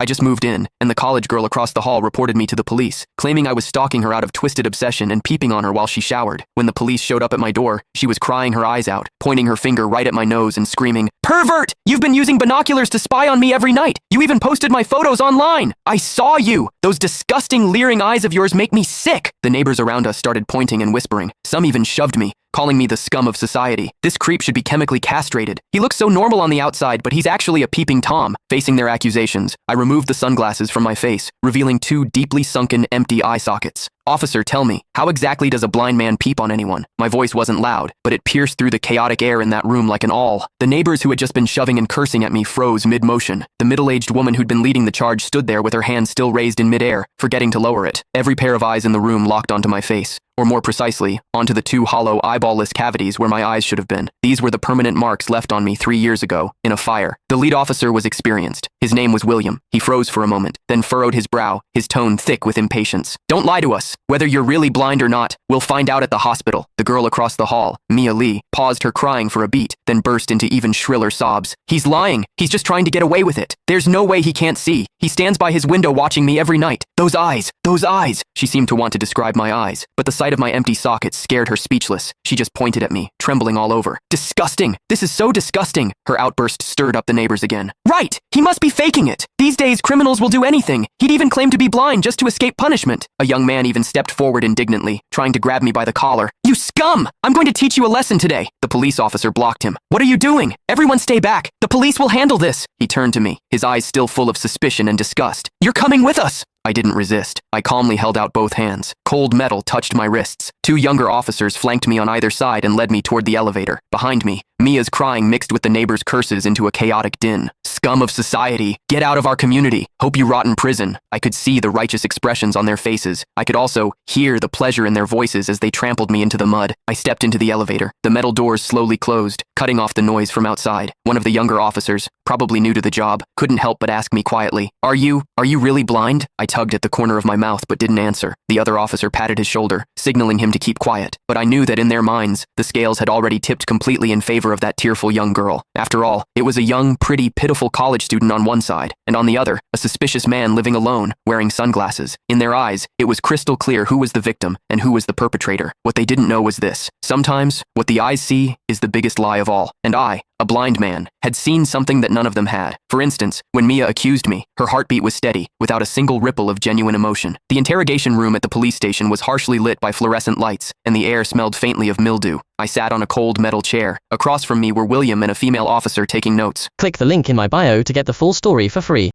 I just moved in, and the college girl across the hall reported me to the police, claiming I was stalking her out of twisted obsession and peeping on her while she showered. When the police showed up at my door, she was crying her eyes out, pointing her finger right at my nose and screaming, "Pervert! You've been using binoculars to spy on me every night! You even posted my photos online! I saw you! Those disgusting, leering eyes of yours make me sick!" The neighbors around us started pointing and whispering. Some even shoved me, calling me the scum of society. This creep should be chemically castrated. He looks so normal on the outside, but he's actually a peeping Tom. Facing their accusations, I removed the sunglasses from my face, revealing two deeply sunken, empty eye sockets. "Officer, tell me, how exactly does a blind man peep on anyone?" My voice wasn't loud, but it pierced through the chaotic air in that room like an awl. The neighbors who had just been shoving and cursing at me froze mid-motion. The middle-aged woman who'd been leading the charge stood there with her hand still raised in mid-air, forgetting to lower it. Every pair of eyes in the room locked onto my face, or more precisely, onto the two hollow, eyeball-less cavities where my eyes should have been. These were the permanent marks left on me 3 years ago, in a fire. The lead officer was experienced. His name was William. He froze for a moment, then furrowed his brow, his tone thick with impatience. "Don't lie to us. Whether you're really blind or not, we'll find out at the hospital." The girl across the hall, Mia Lee, paused her crying for a beat, then burst into even shriller sobs. "He's lying. He's just trying to get away with it. There's no way he can't see. He stands by his window watching me every night. Those eyes, those eyes." She seemed to want to describe my eyes, but the sight of my empty sockets scared her speechless. She just pointed at me, trembling all over. "Disgusting! This is so disgusting!" Her outburst stirred up the neighbors again. "Right! He must be faking it! These days, criminals will do anything. He'd even claim to be blind just to escape punishment." A young man even stepped forward indignantly, trying to grab me by the collar. "You scum! I'm going to teach you a lesson today." The police officer blocked him. "What are you doing? Everyone stay back. The police will handle this." He turned to me, his eyes still full of suspicion and disgust. "You're coming with us." I didn't resist. I calmly held out both hands. Cold metal touched my wrists. Two younger officers flanked me on either side and led me toward the elevator. Behind me, Mia's crying mixed with the neighbors' curses into a chaotic din. "Scum of society! Get out of our community! Hope you rot in prison!" I could see the righteous expressions on their faces. I could also hear the pleasure in their voices as they trampled me into the mud. I stepped into the elevator. The metal doors slowly closed, cutting off the noise from outside. One of the younger officers, probably new to the job, couldn't help but ask me quietly, Are you really blind?" I tugged at the corner of my mouth but didn't answer. The other officer patted his shoulder, signaling him to keep quiet. But I knew that in their minds, the scales had already tipped completely in favor of that tearful young girl. After all, it was a young, pretty, pitiful college student on one side, and on the other, a suspicious man living alone, wearing sunglasses. In their eyes, it was crystal clear who was the victim and who was the perpetrator. What they didn't know was this: sometimes, what the eyes see is the biggest lie of all. And I, a blind man, had seen something that none of them had. For instance, when Mia accused me, her heartbeat was steady, without a single ripple of genuine emotion. The interrogation room at the police station was harshly lit by fluorescent lights, and the air smelled faintly of mildew. I sat on a cold metal chair. Across from me were William and a female officer taking notes. Click the link in my bio to get the full story for free.